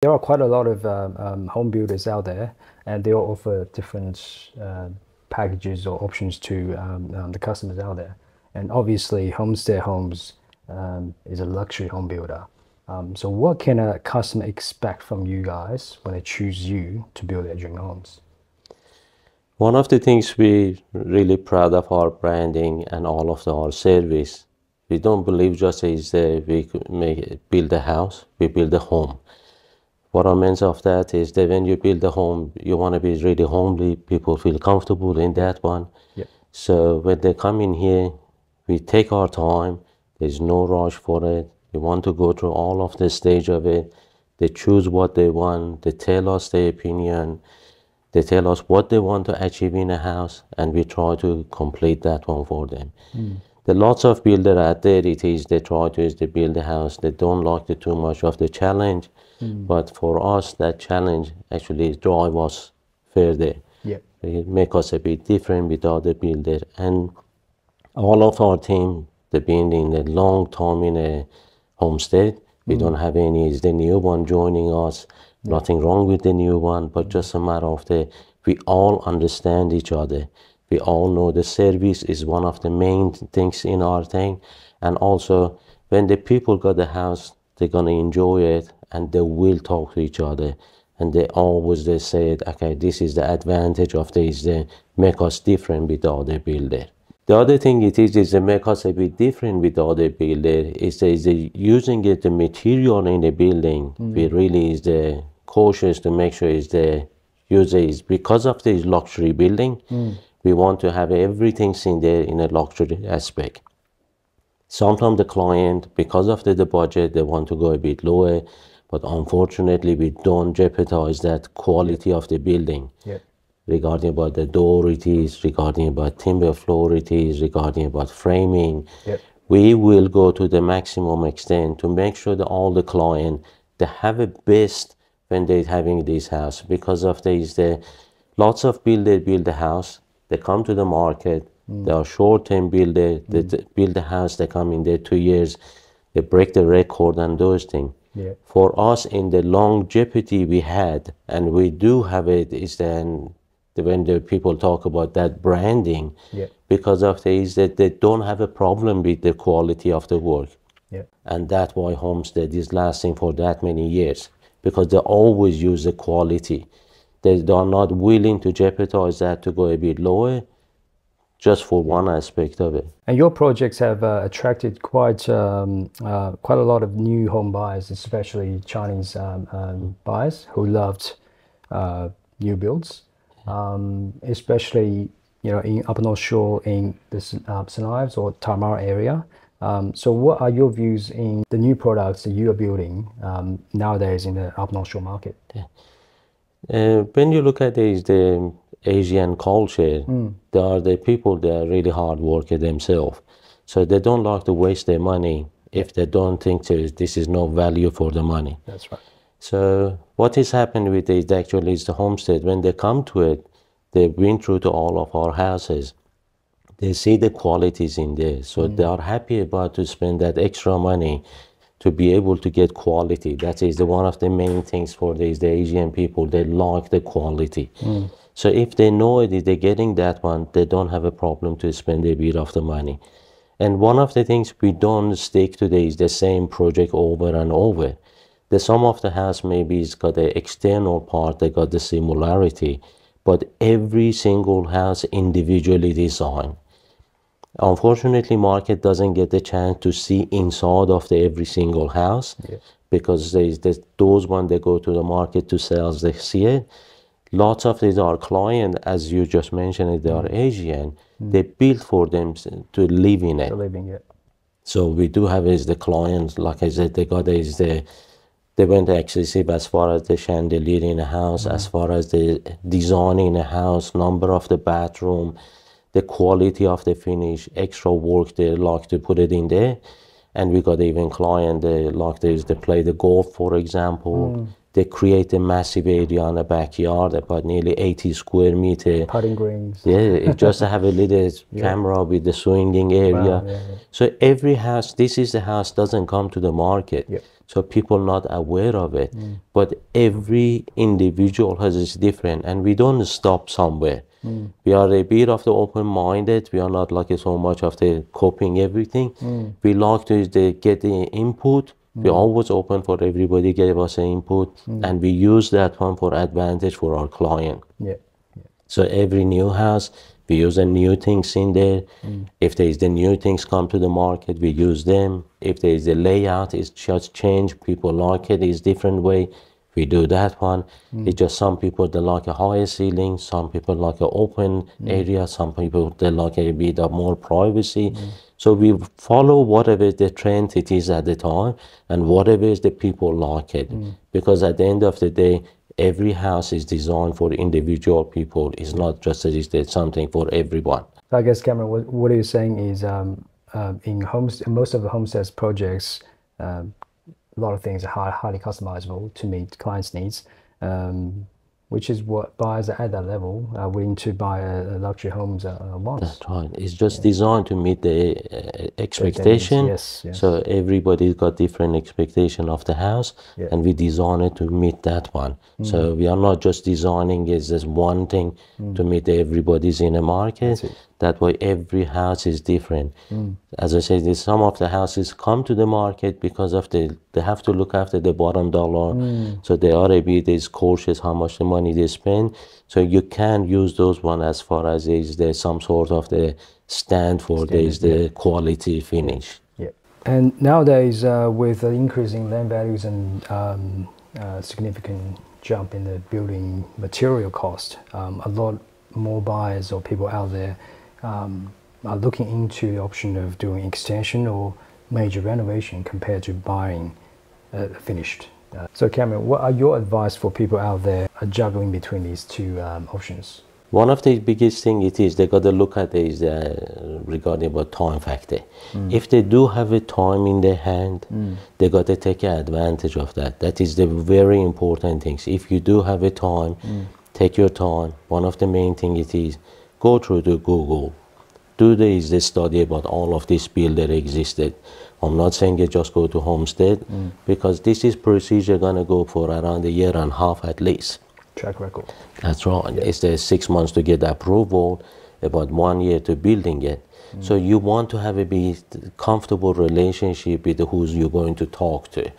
There are quite a lot of home builders out there, and they all offer different packages or options to the customers out there. And obviously, Homestead Homes is a luxury home builder. So what can a customer expect from you guys when they choose you to build their dream homes? One of the things we're really proud of our branding and all of our service, we don't believe just is we build a house, we build a home. What I meant of that is that when you build a home, you want to be really homely, people feel comfortable in that one. Yep. So when they come in here, we take our time, there's no rush for it. We want to go through all of the stage of it. They choose what they want, they tell us their opinion, they tell us what they want to achieve in a house, and we try to complete that one for them. There are lots of builders out there, they try to build a house, they don't like too much of the challenge, but for us, that challenge actually drive us further. Yep. It make us a bit different with other builders, and all of our team, they've been in a long time in a homestead. We don't have any, is the new one joining us. Nothing wrong with the new one, but just a matter of we all understand each other. We all know the service is one of the main things in our thing. And also, when the people got the house, they're going to enjoy it and they will talk to each other. And they say, okay, this is the advantage of this, they make us different with the other builder. The other thing it is they make us a bit different with the other builder is using the material in the building. We really is cautious to make sure the user is, because of this luxury building, we want to have everything in there in a luxury aspect. Sometimes the client, because of the budget, they want to go a bit lower, but unfortunately we don't jeopardize that quality of the building. Yep. Regarding about the door it is, regarding about timber floor it is, regarding about framing. Yep. We will go to the maximum extent to make sure that all the client, they have a best when they're having this house. Because of this, lots of builders build a house, they come to the market, they are short-term builders, they build a house, they come in there 2 years, they break the record and those things. Yeah. For us, in the longevity we had, and we do have it, is then when the people talk about that branding, because of this, that they don't have a problem with the quality of the work. And that's why Homestead is lasting for that many years, because they always use the quality. They are not willing to jeopardize that to go a bit lower, just for one aspect of it. And your projects have attracted quite a lot of new home buyers, especially Chinese buyers who loved new builds. Especially in Upper North Shore, in the St Ives or Tamara area. So what are your views in the new products that you are building nowadays in the Upper North Shore market? When you look at the Asian culture, there are the people that are really hard workers themselves. So they don't like to waste their money if they don't think this is no value for the money. That's right. So what has happened with it actually is the Homestead, when they come to it, they've been through to all of our houses. They see the qualities in there. So they are happy about to spend that extra money to be able to get quality. That is one of the main things for the Asian people. They like the quality. So if they know it, if they're getting that one, they don't have a problem to spend a bit of the money. And one of the things we don't stick to is the same project over and over. Some of the house maybe it's got the external part, they got the similarity, but every single house individually designed. Unfortunately, market doesn't get the chance to see inside of every single house, because those ones they go to the market to sell, they see it. Lots of these are clients, as you just mentioned, they are Asian. They build for them to live in it. To live in it. So we do have the clients, like I said, they went excessive as far as the chandelier in a house, as far as the design in a house, number of the bathroom, the quality of the finish, extra work they like to put it in there. And we got even clients they like to play the golf, for example. they create a massive area on a backyard, about nearly 80 square meter. Putting greens. Yeah, it just have a little camera with the swinging area. Wow, yeah. So every house, this is the house doesn't come to the market. Yeah. So people not aware of it. But every individual has is different, and we don't stop somewhere. We are a bit of the open-minded. We are not like so much of the copying everything. We like to get the input. We always open for everybody, give us an input, and we use that one for advantage for our client. Yeah. So every new house, we use the new things in there. If there is the new things come to the market, we use them. If there is the layout, it's just change. People like it, it's different way. We do that one. It's just some people, they like a higher ceiling. Some people like an open area. Some people, they like a bit of more privacy. So we follow whatever the trend it is at the time, and whatever is the people like it. Because at the end of the day, every house is designed for individual people. It's not just that it's something for everyone. So I guess, Cameron, what you're saying is in most of the Homestead's projects, a lot of things are highly customizable to meet clients' needs, which is what buyers at that level are willing to buy a luxury homes once. That's right. It's just designed to meet the expectation. Yes. So everybody's got different expectation of the house, and we design it to meet that one. So we are not just designing it as one thing to meet everybody's in the market. That way every house is different. As I said, some of the houses come to the market because of they have to look after the bottom dollar. So they are a bit cautious how much the money they spend. So you can use those one as far as there's some sort of the stand for the quality finish. Yeah. And nowadays, with the increasing land values and significant jump in the building material cost, a lot more buyers or people out there are looking into the option of doing extension or major renovation compared to buying finished. So Cameron, what are your advice for people out there juggling between these two options? One of the biggest thing it is they got to look at is regarding about time factor. If they do have a time in their hand, they got to take advantage of that. That is the very important things. If you do have a time, take your time. One of the main thing it is go through to Google. Do the study about all of this builder existed. I'm not saying you just go to Homestead because this is procedure gonna go for around a year and a half at least. Track record. That's right. It's the 6 months to get approval, about 1 year to building it. So you want to have a comfortable relationship with who's you're going to talk to.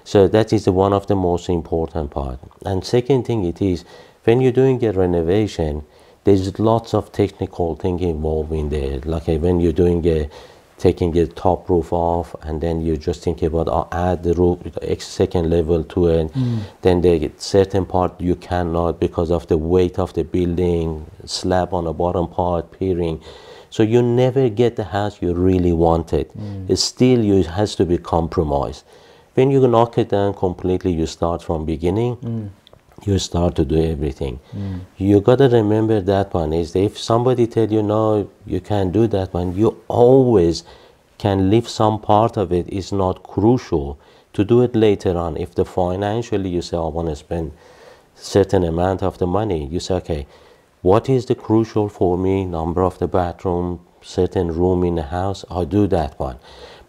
So that is one of the most important part. And second thing it is, when you're doing a renovation, there's lots of technical thing involved in there. Like when you're doing taking the top roof off, and then you just think about add the roof, second level to it. Then the certain part you cannot because of the weight of the building, slab on the bottom part, piering. So you never get the house you really wanted. It's still has to be compromised. When you knock it down completely, you start from beginning. You start to do everything. You got to remember that one is if somebody tell you no, you can't do that one, you always can leave some part of it. Is not crucial to do it later on. If the financially you say I want to spend certain amount of the money, you say okay, what is the crucial for me? Number of the bathroom, certain room in the house, I'll do that one.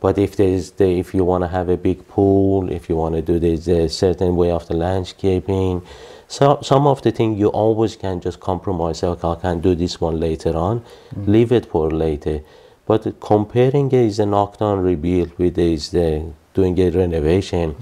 But if there's if you want to have a big pool, if you want to do this a certain way of the landscaping, so some of the things you always can just compromise. Okay, I can do this one later on, leave it for later. But comparing is a knockdown rebuild with doing a renovation,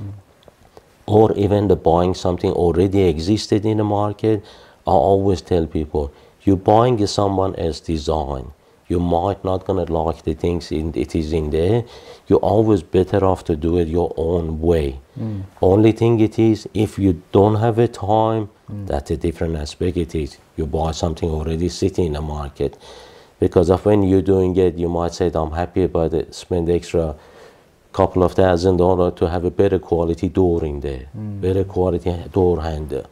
or even the buying something already existed in the market, I always tell people, you're buying someone else's design. You might not gonna like the things it is in there. You're always better off to do it your own way. Only thing it is, if you don't have a time, that's a different aspect it is. You buy something already sitting in the market. Because of when you're doing it, you might say, I'm happy about it, spend extra couple of $1,000 to have a better quality door in there, better quality door handle.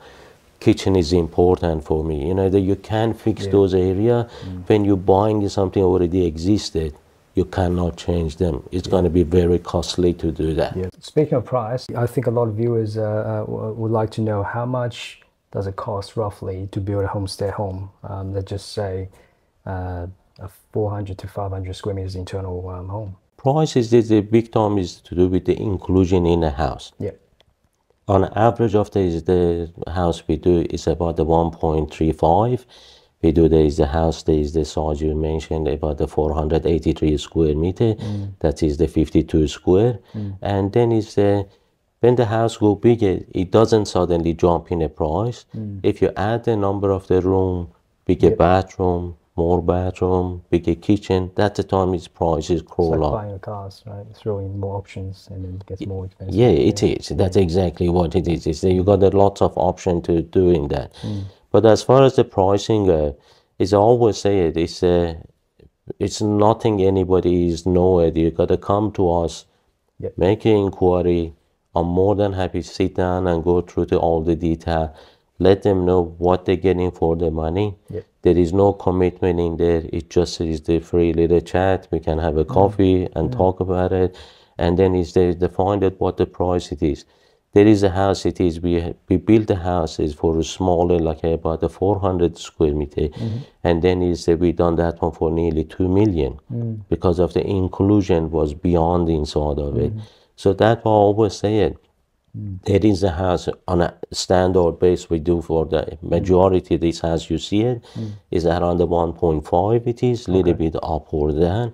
Kitchen is important for me. You know that you can fix those areas. When you're buying something already existed, you cannot change them. It's going to be very costly to do that. Yeah. Speaking of price, I think a lot of viewers would like to know how much does it cost roughly to build a homestead home. Let's just say a 400 to 500 square meters internal home. Price is the big time is to do with the inclusion in a house. Yeah. On average of the house we do is about the 1.35. We do the house, there is the size you mentioned, about the 483 square meter. That is the 52 square. And then is when the house go bigger, it doesn't suddenly jump in a price. If you add the number of the room, bigger bathroom, more bathroom, bigger kitchen, that's the time its prices crawl It's like up. buying a car, right? Throw in more options and then it gets more expensive. Yeah, it is. That's exactly what it is. It's you got a lot of option to doing that. But as far as the pricing, it's always say it's nothing anybody is nowhere. You got to come to us, make an inquiry. I'm more than happy to sit down and go through all the detail. Let them know what they're getting for the money. There is no commitment in there. It just is the free little chat. We can have a coffee and talk about it. And then it's there to find out what the price it is. There is a house, it is, we built the houses for a smaller, like about a 400 square meter. And then we done that one for nearly 2 million because of the inclusion was beyond inside of it. So that's why I always say it. There is a house on a standard base we do for the majority of this house you see it is around the 1.5 it is, little bit up or down.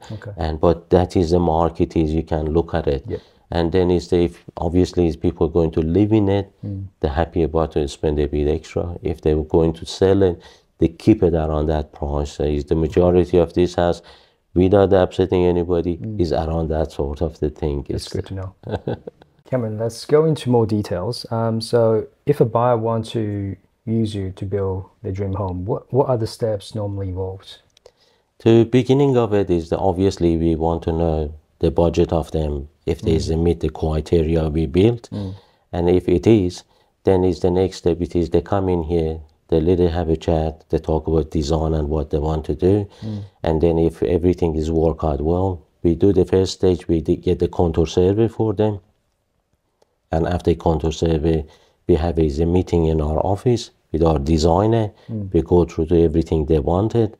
But that is the market is you can look at it. And then if obviously if people are going to live in it, they're happy about to spend a bit extra. If they were going to sell it, they keep it around that price. So the majority of this house, without upsetting anybody, is around that sort of the thing. It's good to know. Cameron, let's go into more details. So if a buyer wants to use you to build their dream home, what are the steps normally involved? The beginning of it is that obviously we want to know the budget of them, if they meet the criteria we built. And if it is, then is the next step, it is they come in here, they literally have a chat, they talk about design and what they want to do. And then if everything is work out well, we do the first stage, we get the contour survey for them. And after contour survey, we have a meeting in our office with our designer. We go through everything they wanted.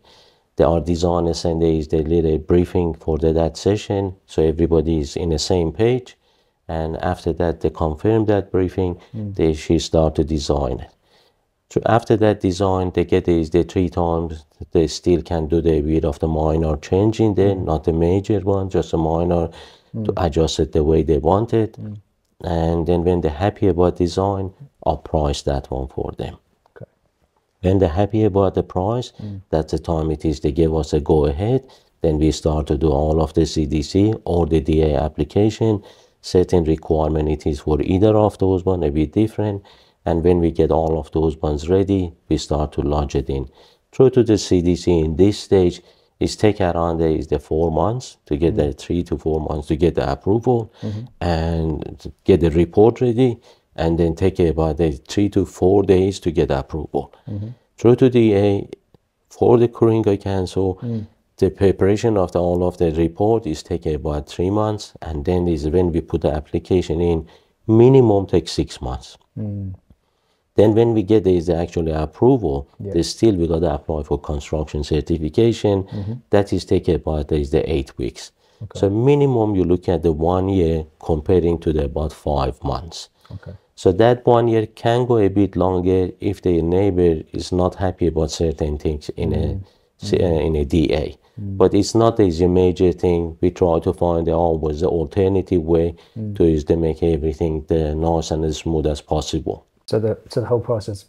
Our designer send the little briefing for that session, so everybody is in the same page. And after that, they confirm that briefing. She start to design it. So after that design, they get the 3 times. They still can do the bit of the minor change in there, not the major one, just a minor to adjust it the way they want it. And then when they're happy about design, I'll price that one for them. When they're happy about the price, that's the time it is they give us a go ahead. Then we start to do all of the CDC or the DA application. Certain requirement it is for either of those one, a bit different. And when we get all of those ones ready, we start to lodge it in. Through to the CDC in this stage, it's take around the 4 months to get the 3 to 4 months to get the approval and get the report ready. And then take about 3 to 4 days to get approval. Through to the for the Coringa Council, the preparation of all of the report is take about 3 months, and then is when we put the application in, minimum takes 6 months. Then when we get the actual approval, we got to apply for construction certification. That is take about the 8 weeks. So minimum you look at the 1 year comparing to the about 5 months. So that 1 year can go a bit longer if the neighbor is not happy about certain things in a DA. But it's not a major thing. We try to find always the alternative way to make everything nice and as smooth as possible. So the whole process,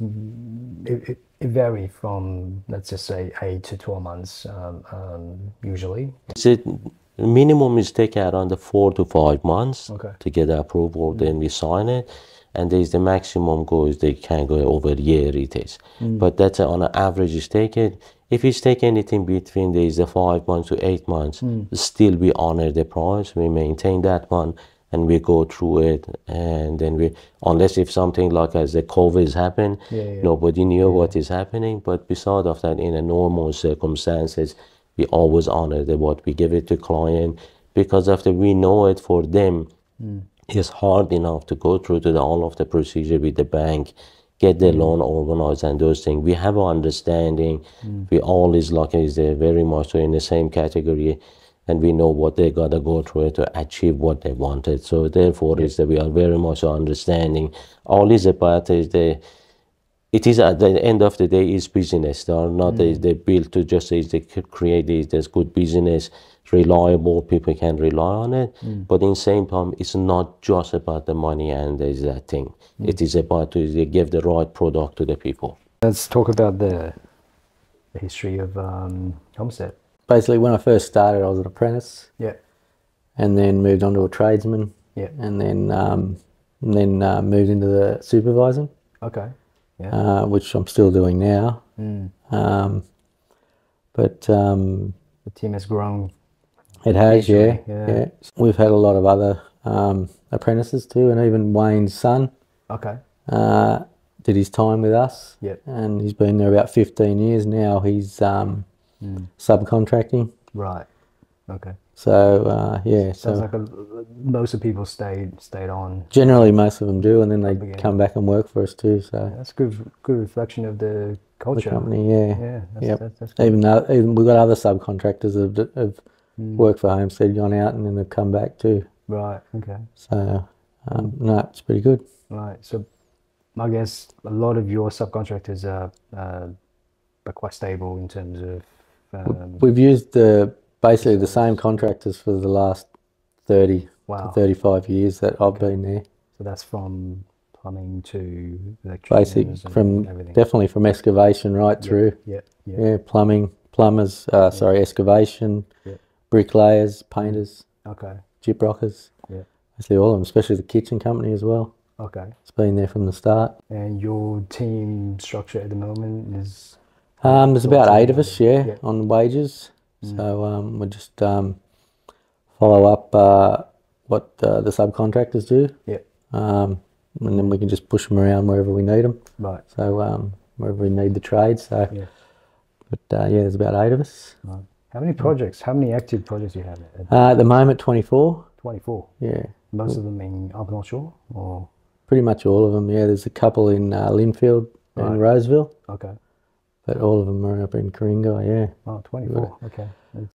it varies from, let's just say, 8 to 12 months usually. Minimum is take around the 4 to 5 months to get the approval. Then we sign it. And there's the maximum goes, they can go over a year it is. But that's on an average is take it. If it's take anything between there's the 5 months to 8 months, still we honor the price, we maintain that one, and we go through it. And then unless if something like as the COVID has happened, nobody knew what is happening. But besides of that, in a normal circumstances, we always honor what we give it to client, because after we know it for them, it's hard enough to go through to all of the procedure with the bank, get the loan organized and those things. We have an understanding. We always is very much so in the same category, and we know what they gotta go through to achieve what they wanted. So therefore, is that we are very much understanding. All is about is it is at the end of the day is business. They are not they built to just they create this good business, reliable, people can rely on it. But in the same time, it's not just about the money and there's that thing. It is about to give the right product to the people. Let's talk about the history of Homestead. Basically, when I first started, I was an apprentice. Yeah. And then moved on to a tradesman. Yeah. And then moved into the supervising. Okay. Yeah. Which I'm still doing now. But the team has grown. It has, yeah. We've had a lot of other apprentices too, and even Wayne's son. Okay. Did his time with us. Yeah. And he's been there about 15 years now. He's subcontracting. Right. Okay. So Sounds like most of the people stayed on. Generally, most of them do, and then they come back and work for us too. So that's a good reflection of the culture. The company, yeah. That's good. Even we've got other subcontractors that have worked for Homestead, gone out, and then they've come back too. Right. Okay. So no, it's pretty good. Right. So I guess a lot of your subcontractors are quite stable in terms of. We've used basically the same contractors for the last 30 to 35 years that I've been there. So that's from plumbing to electricians. Definitely from excavation right through. Yeah, plumbers, excavation, bricklayers, painters, gyprockers. Yeah. Basically all of them, especially the kitchen company as well. Okay. It's been there from the start. And your team structure at the moment is? There's about 8 of us, on wages. So we just follow up what the subcontractors do. Yeah. And then we can just push them around wherever we need them. Right. So wherever we need the trade. So, but there's about 8 of us. Right. How many projects? How many active projects do you have? At the moment, 24. 24. Yeah. Most of them in up North Shore, or? Pretty much all of them. Yeah. There's a couple in Linfield and Roseville. Okay. But all of them are up in Coringa, yeah. Oh, 24, okay.